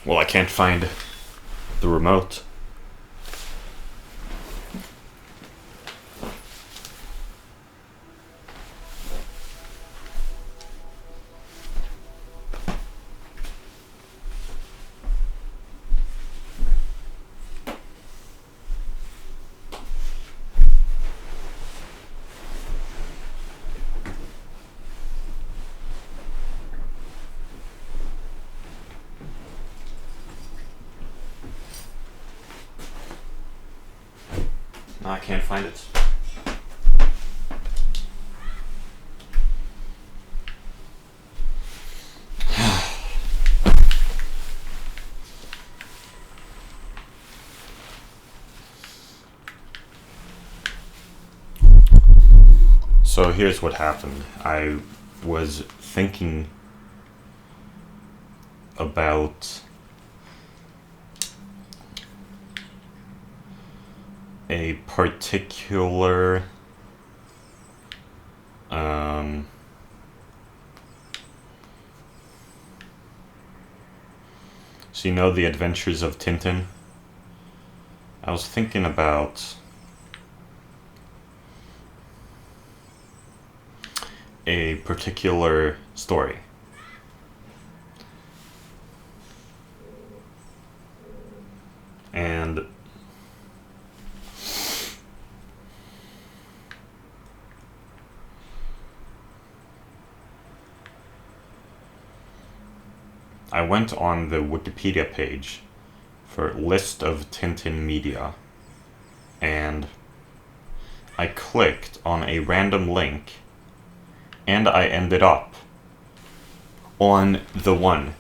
Well, I can't find the remote. No, I can't find it. So here's what happened. I was thinking about a particular so you know The Adventures of Tintin? I was thinking about a particular story. And I went on the Wikipedia page for list of Tintin media, and I clicked on a random link, and I ended up on the one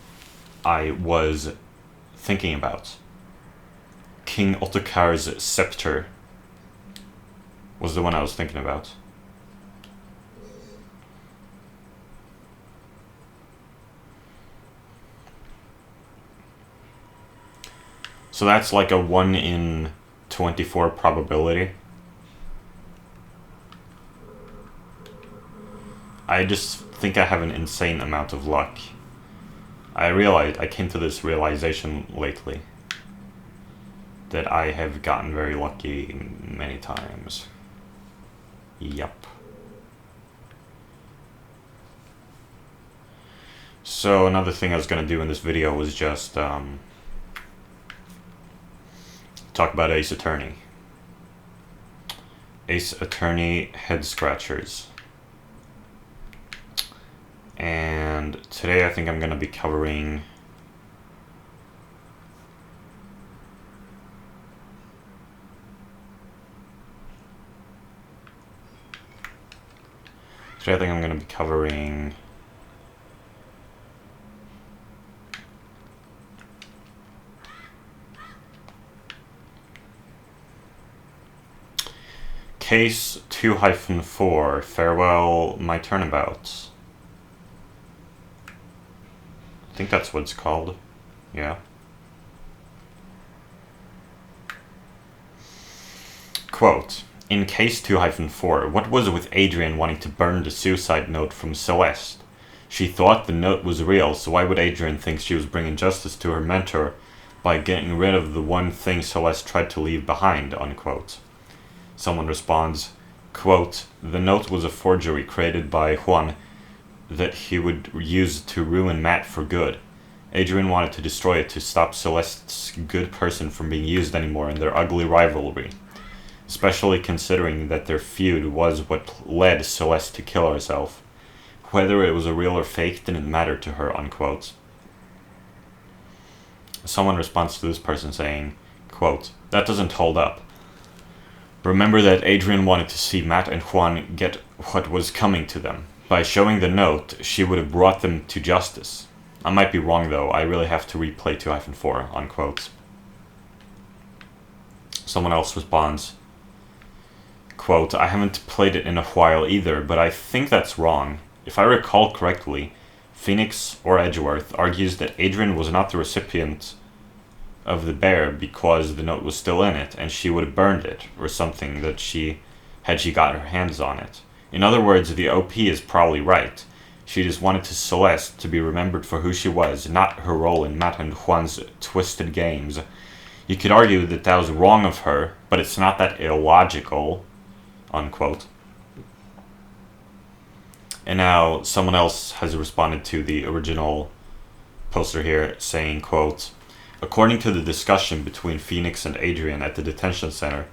I was thinking about. King Ottokar's Scepter was the one I was thinking about. So that's like a 1 in 24 probability. I just think I have an insane amount of luck. I came to this realization lately that I have gotten very lucky many times. Yup. So another thing I was gonna do in this video was just talk about Ace Attorney. Ace Attorney head scratchers. And today I think I'm going to be covering Case 2-4, Farewell My Turnabout. I think that's what it's called. Yeah. Quote, in Case 2-4, what was it with Adrian wanting to burn the suicide note from Celeste? She thought the note was real, so why would Adrian think she was bringing justice to her mentor by getting rid of the one thing Celeste tried to leave behind, unquote. Someone responds, quote, the note was a forgery created by Juan that he would use to ruin Matt for good. Adrian wanted to destroy it to stop Celeste's good person from being used anymore in their ugly rivalry, especially considering that their feud was what led Celeste to kill herself. Whether it was a real or fake didn't matter to her, unquote. Someone responds to this person saying, quote, that doesn't hold up. Remember that Adrian wanted to see Matt and Juan get what was coming to them. By showing the note, she would have brought them to justice. I might be wrong though, I really have to replay 2-4, unquote. Someone else responds, quote, I haven't played it in a while either, but I think that's wrong. If I recall correctly, Phoenix or Edgeworth argues that Adrian was not the recipient of the bear because the note was still in it and she would have burned it or something had she got her hands on it. In other words, the OP is probably right. She just wanted to Celeste to be remembered for who she was, not her role in Matt and Juan's twisted games. You could argue that that was wrong of her, but it's not that illogical, unquote. And now someone else has responded to the original poster here saying, quote, according to the discussion between Phoenix and Adrian at the detention center,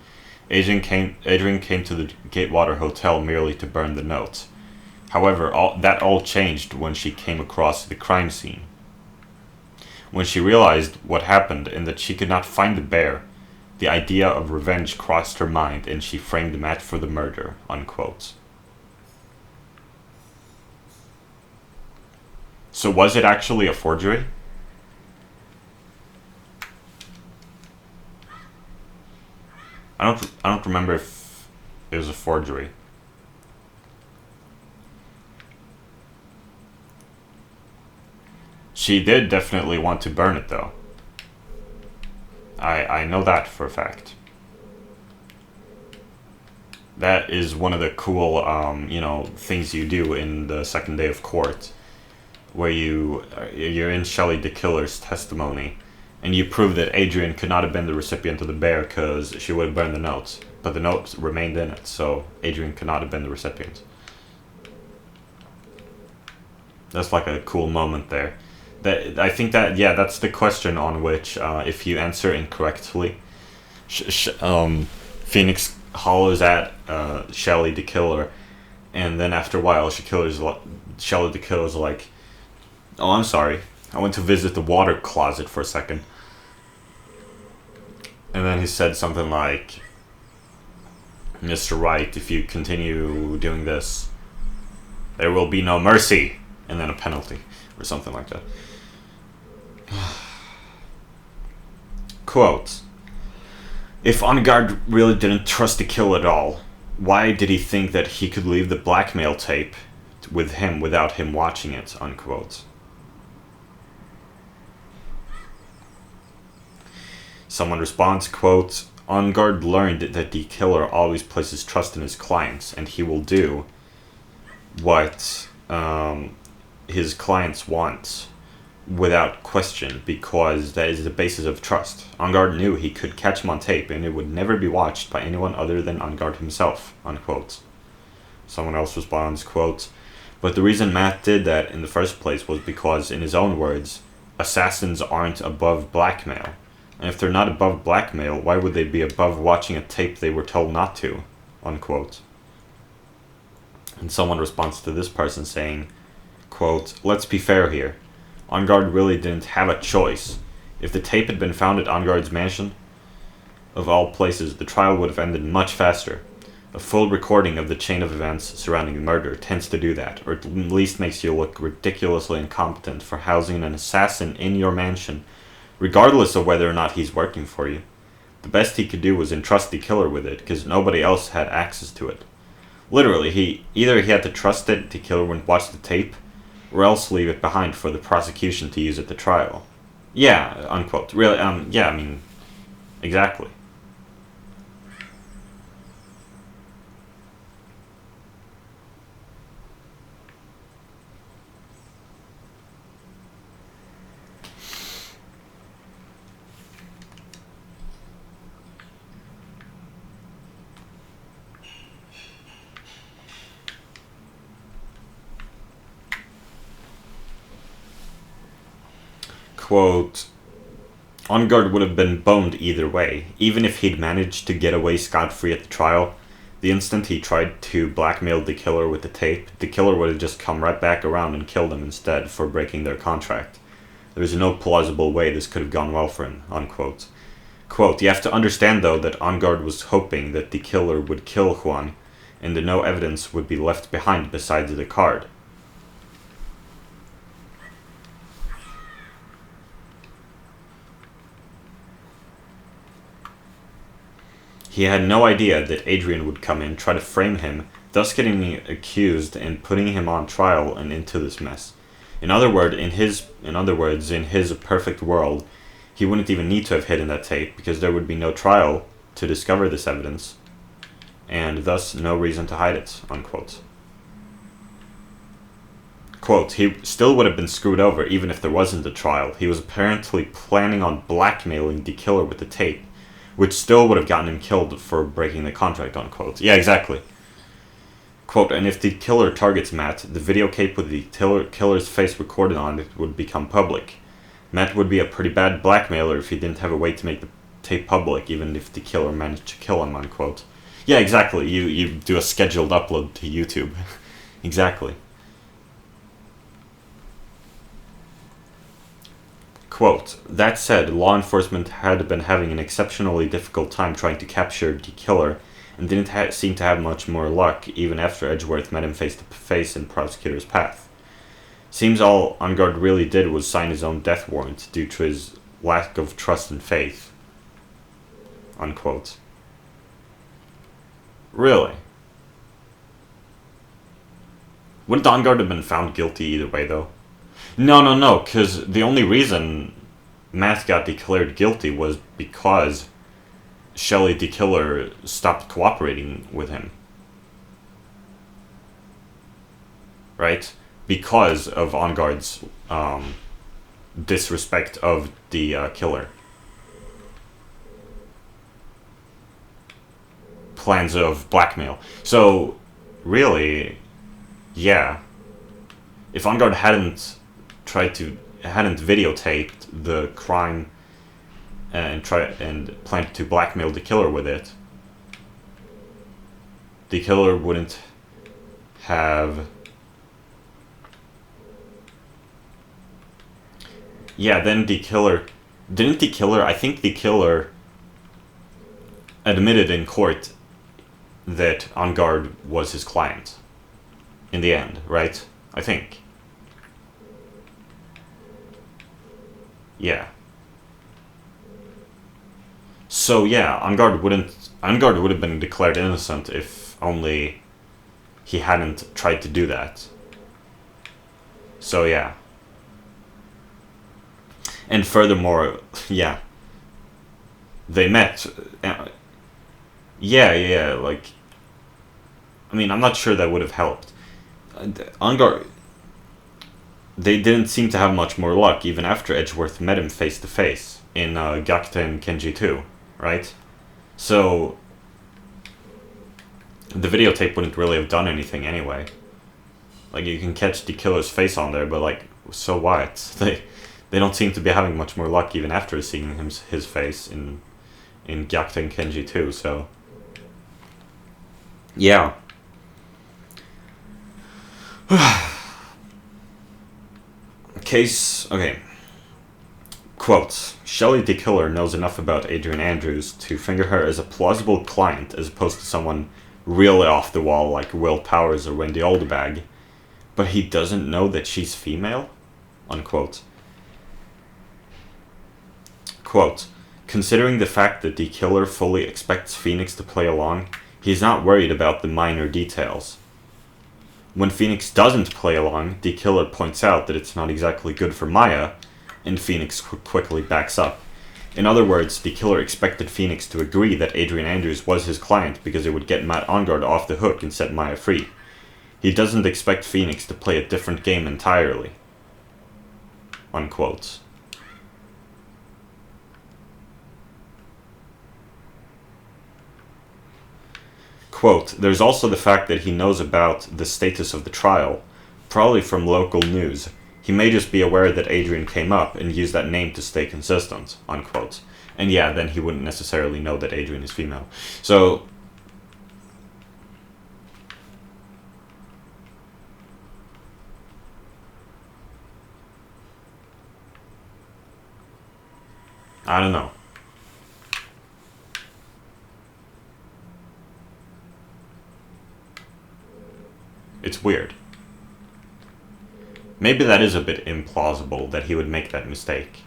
Adrian came to the Gatewater Hotel merely to burn the note. However, that all changed when she came across the crime scene. When she realized what happened and that she could not find the bear, the idea of revenge crossed her mind and she framed Matt for the murder, unquote. So was it actually a forgery? I don't remember if it was a forgery. She did definitely want to burn it, though. I know that for a fact. That is one of the cool, things you do in the second day of court, where you're in Shelley the Killer's testimony, and you prove that Adrian could not have been the recipient of the bear because she would have burned the notes, but the notes remained in it, so Adrian could not have been the recipient. That's like a cool moment there. I think that's the question on which, if you answer incorrectly, Phoenix hollers at Shelley the Killer, and then after a while, Shelley the Killer's like, oh, I'm sorry, I went to visit the water closet for a second. And then he said something like, Mr. Wright, if you continue doing this, there will be no mercy, and then a penalty, or something like that. Quote, if Angard really didn't trust the kill at all, why did he think that he could leave the blackmail tape with him without him watching it, unquote. Someone responds, quote, Angard learned that the killer always places trust in his clients, and he will do what his clients want without question, because that is the basis of trust. Angard knew he could catch him on tape, and it would never be watched by anyone other than Angard himself, unquote. Someone else responds, quote, but the reason Matt did that in the first place was because, in his own words, assassins aren't above blackmail. And if they're not above blackmail, why would they be above watching a tape they were told not to, unquote. And someone responds to this person saying, quote, let's be fair here. Angard really didn't have a choice. If the tape had been found at Angard's mansion, of all places, the trial would have ended much faster. A full recording of the chain of events surrounding the murder tends to do that, or at least makes you look ridiculously incompetent for housing an assassin in your mansion, regardless of whether or not he's working for you. The best he could do was entrust the killer with it, because nobody else had access to it. Literally, either he had to trust that the killer wouldn't watch the tape, or else leave it behind for the prosecution to use at the trial. Yeah, unquote. Really, yeah, I mean, exactly. Quote, Angard would have been boned either way, even if he'd managed to get away scot-free at the trial. The instant he tried to blackmail the killer with the tape, the killer would have just come right back around and killed him instead for breaking their contract. There is no plausible way this could have gone well for him, unquote. Quote, you have to understand, though, that Angard was hoping that the killer would kill Juan, and that no evidence would be left behind besides the card. He had no idea that Adrian would come in, try to frame him, thus getting me accused and putting him on trial and into this mess. In other words, in his perfect world, he wouldn't even need to have hidden that tape, because there would be no trial to discover this evidence, and thus no reason to hide it, unquote. Quote, he still would have been screwed over even if there wasn't a trial. He was apparently planning on blackmailing the killer with the tape, which still would have gotten him killed for breaking the contract, unquote. Yeah, exactly. Quote, and if the killer targets Matt, the videotape with the killer's face recorded on it would become public. Matt would be a pretty bad blackmailer if he didn't have a way to make the tape public, even if the killer managed to kill him, unquote. Yeah, exactly. You do a scheduled upload to YouTube. Exactly. Quote, that said, law enforcement had been having an exceptionally difficult time trying to capture the killer and didn't seem to have much more luck even after Edgeworth met him face to face in prosecutor's path. Seems all Ungard really did was sign his own death warrant due to his lack of trust and faith. Unquote. Really? Wouldn't Ungard have been found guilty either way, though? No, because the only reason Matt got declared guilty was because Shelley the killer stopped cooperating with him. Right? Because of Ungard's disrespect of the killer. Plans of blackmail. So, really, yeah. If Ungard hadn't videotaped the crime and planned to blackmail the killer with it, the killer wouldn't have. Yeah, then the killer I think the killer admitted in court that Ungard was his client in the end, right? I think. Yeah. So yeah, Ungard would have been declared innocent if only he hadn't tried to do that. So yeah. And furthermore, yeah. They met. Yeah, like, I mean, I'm not sure that would have helped. Ungard, they didn't seem to have much more luck even after Edgeworth met him face to face in Gyakuten Kenji 2, right? So the videotape wouldn't really have done anything anyway. Like, you can catch the killer's face on there, but like, so what? They don't seem to be having much more luck even after seeing his face in Gyakuten Kenji 2, so yeah. Okay. Quote, Shelley the killer knows enough about Adrian Andrews to finger her as a plausible client as opposed to someone really off the wall like Will Powers or Wendy Oldebag, but he doesn't know that she's female? Unquote. Quote, considering the fact that the killer fully expects Phoenix to play along, he's not worried about the minor details. When Phoenix doesn't play along, the killer points out that it's not exactly good for Maya, and Phoenix quickly backs up. In other words, the killer expected Phoenix to agree that Adrian Andrews was his client because it would get Matt Ungard off the hook and set Maya free. He doesn't expect Phoenix to play a different game entirely. Unquote. Quote, there's also the fact that he knows about the status of the trial, probably from local news. He may just be aware that Adrian came up and use that name to stay consistent, unquote. And yeah, then he wouldn't necessarily know that Adrian is female. So, I don't know. It's weird. Maybe that is a bit implausible that he would make that mistake.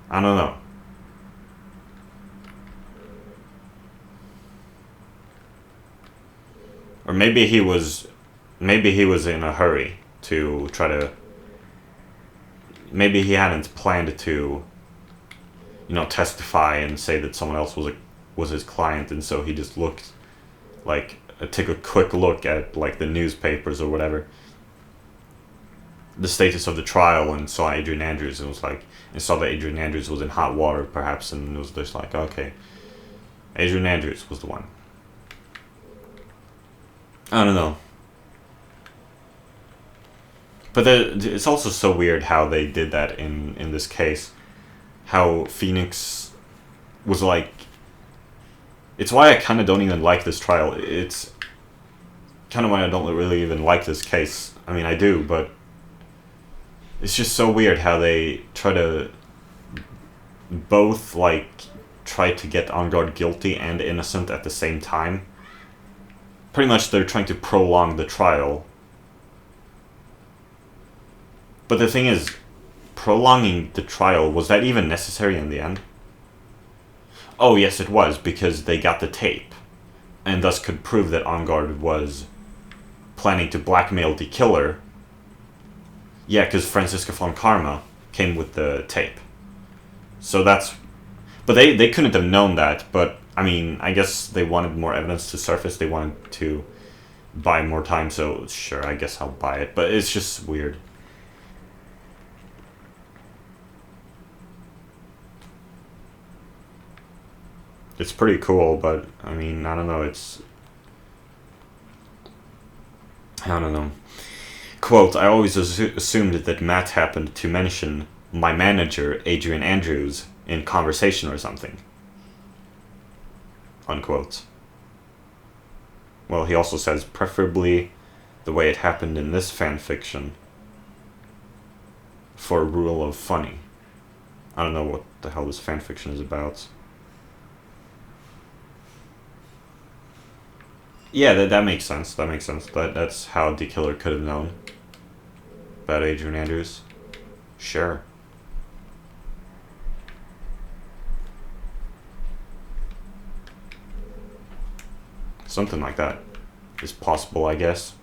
I don't know. Or maybe he was in a hurry to try to, maybe he hadn't planned to, testify and say that someone else was his client, and so he just looked like, took a quick look at like the newspapers or whatever the status of the trial and saw Adrian Andrews and was like, and saw that Adrian Andrews was in hot water, perhaps, and it was just like, okay, Adrian Andrews was the one. I don't know. But it's also so weird how they did that in this case. How Phoenix was like... It's why I kind of don't even like this trial. It's kind of why I don't really even like this case. I mean, I do, but... It's just so weird how they try to... both, like, try to get Enguarde guilty and innocent at the same time. Pretty much they're trying to prolong the trial. But the thing is, prolonging the trial, was that even necessary in the end? Oh yes, it was, because they got the tape, and thus could prove that Enguarde was planning to blackmail the killer. Yeah, because Franziska von Karma came with the tape. So that's... But they couldn't have known that, but, I mean, I guess they wanted more evidence to surface, they wanted to buy more time, so sure, I guess I'll buy it, but it's just weird. It's pretty cool, but, I mean, I don't know, it's... I don't know. Quote, I always assumed that Matt happened to mention my manager, Adrian Andrews, in conversation or something. Unquote. Well, he also says, preferably the way it happened in this fanfiction, for a rule of funny. I don't know what the hell this fanfiction is about. Yeah, that makes sense. That makes sense. That's how the killer could have known about Adrian Andrews. Sure. Something like that is possible, I guess.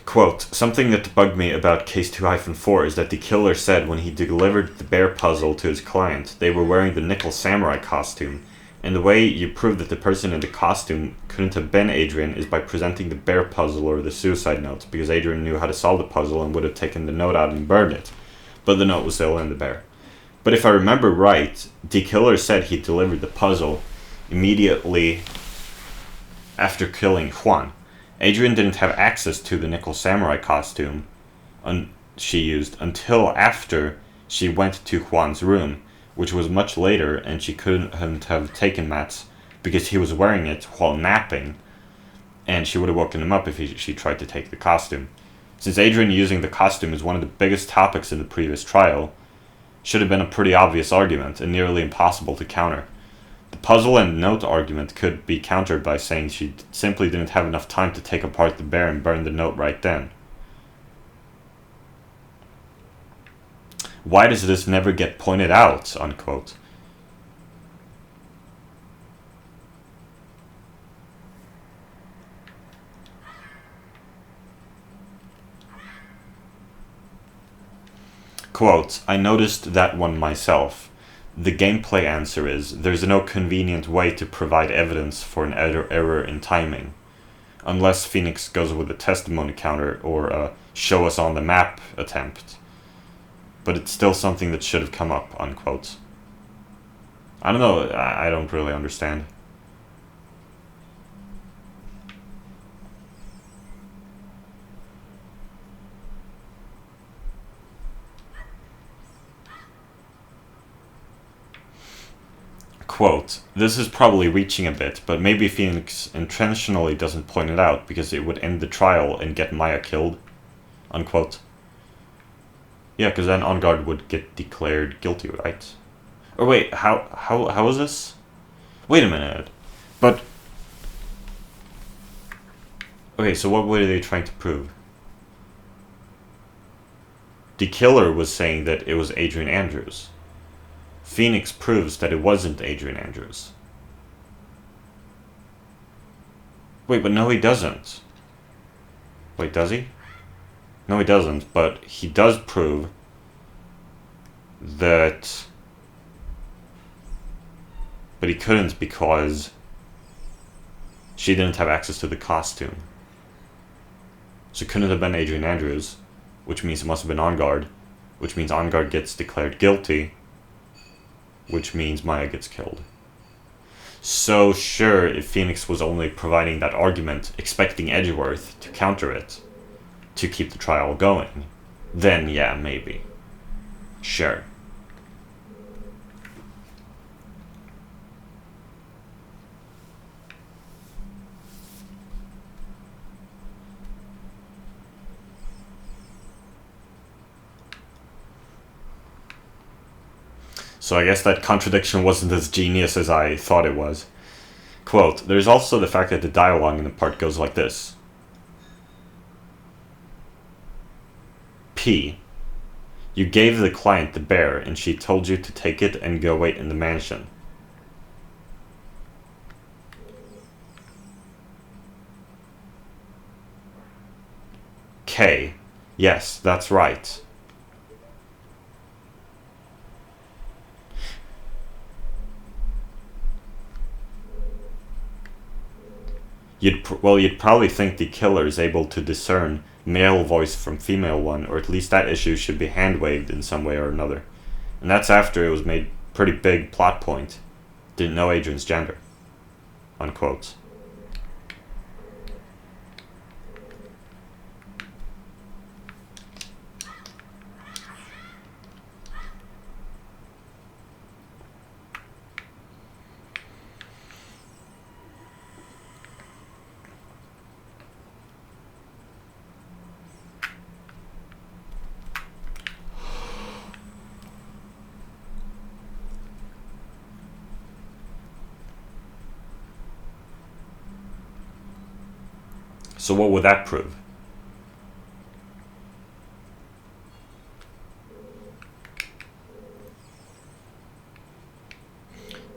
Quote, something that bugged me about Case 2-4 is that the killer said when he delivered the bear puzzle to his client, they were wearing the Nickel Samurai costume, and the way you prove that the person in the costume couldn't have been Adrian is by presenting the bear puzzle or the suicide note, because Adrian knew how to solve the puzzle and would have taken the note out and burned it, but the note was still in the bear. But if I remember right, the killer said he delivered the puzzle immediately after killing Juan. Adrian didn't have access to the Nickel Samurai costume she used until after she went to Juan's room, which was much later, and she couldn't have taken Matt's because he was wearing it while napping, and she would have woken him up if she tried to take the costume. Since Adrian using the costume is one of the biggest topics in the previous trial, should have been a pretty obvious argument and nearly impossible to counter. The puzzle and note argument could be countered by saying she simply didn't have enough time to take apart the bear and burn the note right then. Why does this never get pointed out? Unquote. Quote, I noticed that one myself. The gameplay answer is, there's no convenient way to provide evidence for an error in timing. Unless Phoenix goes with a testimony counter or a show us on the map attempt. But it's still something that should have come up, unquote. I don't know, I don't really understand. Quote, this is probably reaching a bit, but maybe Phoenix intentionally doesn't point it out because it would end the trial and get Maya killed, unquote. Yeah, because then Enguarde would get declared guilty, right? Or wait, how is this? Wait a minute. But... Okay, so what were they trying to prove? The killer was saying that it was Adrian Andrews. Phoenix proves that it wasn't Adrian Andrews. Wait, but no he doesn't. Wait, does he? No he doesn't, but he does prove that But he couldn't because she didn't have access to the costume. So it couldn't have been Adrian Andrews, which means it must have been On Guard, which means On Guard gets declared guilty, which means Maya gets killed. So sure, if Phoenix was only providing that argument, expecting Edgeworth to counter it, to keep the trial going, then yeah, maybe. Sure. So I guess that contradiction wasn't as genius as I thought it was. Quote, there's also the fact that the dialogue in the part goes like this. P. You gave the client the bear and she told you to take it and go wait in the mansion. K. Yes, that's right. You'd probably think the killer is able to discern male voice from female one, or at least that issue should be hand-waved in some way or another. And that's after it was made pretty big plot point. Didn't know Adrian's gender. Unquote. So what would that prove?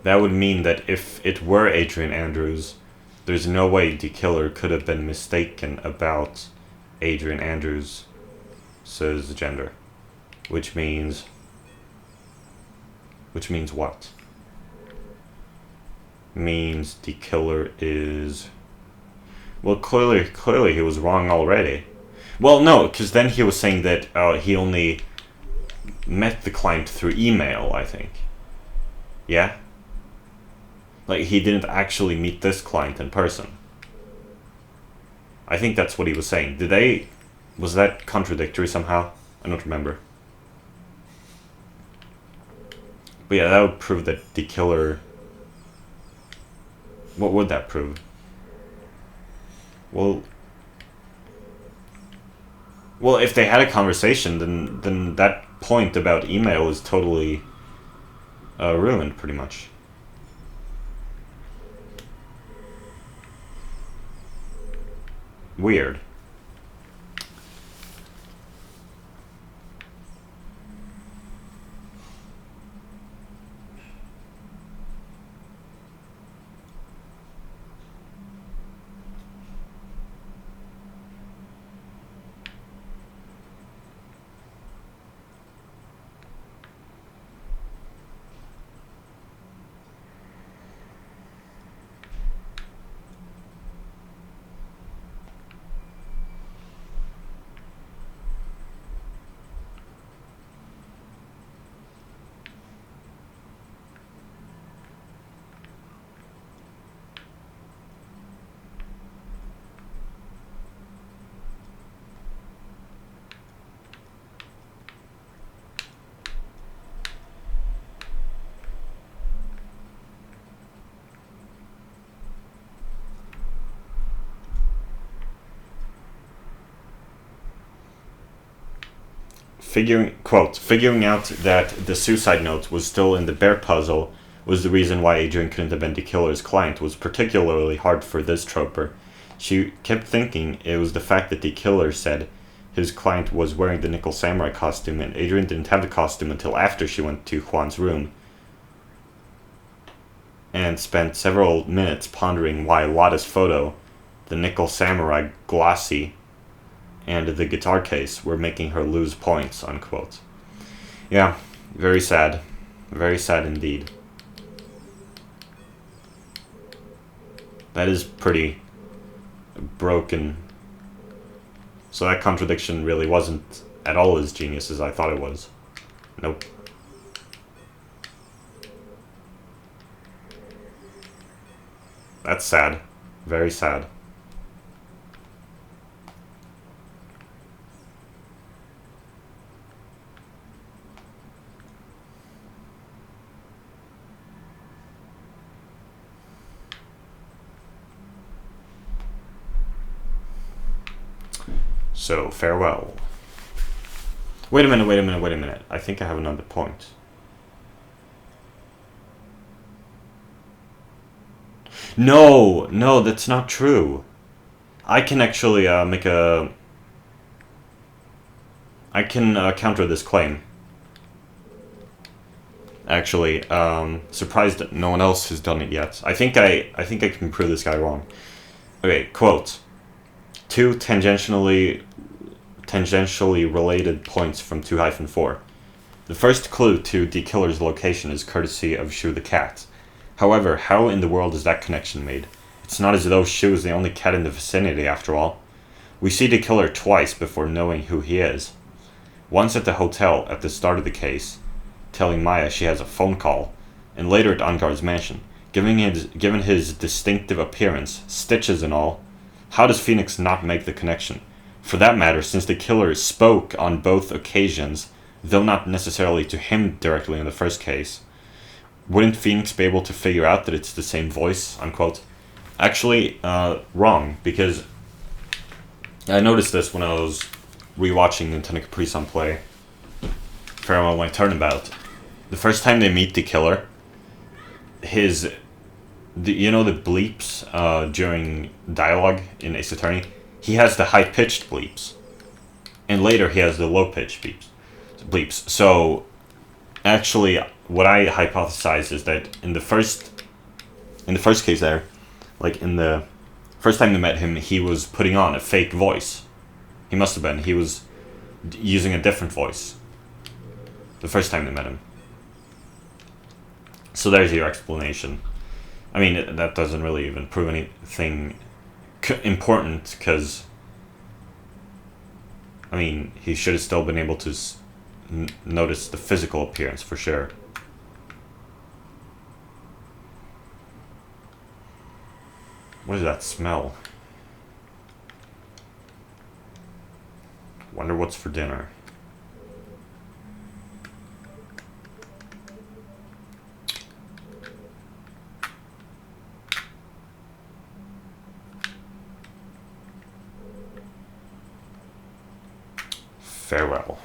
That would mean that if it were Adrian Andrews, there's no way the killer could have been mistaken about Adrian Andrews' gender. Which means what? Means the killer is... Well, clearly he was wrong already. Well, no, because then he was saying that he only met the client through email, I think. Yeah? Like, he didn't actually meet this client in person. I think that's what he was saying. Was that contradictory somehow? I don't remember. But yeah, that would prove that the killer... What would that prove? Well, if they had a conversation, then that point about email is totally ruined, pretty much. Weird. Figuring out that the suicide note was still in the bear puzzle was the reason why Adrian couldn't have been the killer's client was particularly hard for this troper. She kept thinking it was the fact that the killer said his client was wearing the Nickel Samurai costume and Adrian didn't have the costume until after she went to Juan's room and spent several minutes pondering why Lada's photo, the Nickel Samurai glossy, and the guitar case were making her lose points, unquote. Yeah, very sad. Very sad indeed. That is pretty broken. So that contradiction really wasn't at all as genius as I thought it was. Nope. That's sad. Very sad. So, farewell. Wait a minute. I think I have another point. No, that's not true. I can actually I can counter this claim. Actually, surprised that no one else has done it yet. I think I can prove this guy wrong. Okay, quote. 2 tangentially related points from 2-4. The first clue to the killer's location is courtesy of Shu the cat. However, how in the world is that connection made? It's not as though Shu is the only cat in the vicinity, after all. We see the killer twice before knowing who he is. Once at the hotel at the start of the case, telling Maya she has a phone call, and later at Angar's mansion. Given his distinctive appearance, stitches and all, how does Phoenix not make the connection? For that matter, since the killer spoke on both occasions, though not necessarily to him directly in the first case, wouldn't Phoenix be able to figure out that it's the same voice, unquote? Actually, wrong, because I noticed this when I was rewatching Nintendo Capri-Sun play Farewell My Turnabout. The first time they meet the killer, the bleeps during dialogue in Ace Attorney, he has the high-pitched bleeps, and later he has the low-pitched bleeps. So, actually, what I hypothesize is that in the first case there, like in the first time they met him, he was putting on a fake voice. He must have been. He was using a different voice the first time they met him. So there's your explanation. I mean, that doesn't really even prove anything important, because, I mean, he should have still been able to notice the physical appearance for sure. What is that smell? Wonder what's for dinner. Farewell.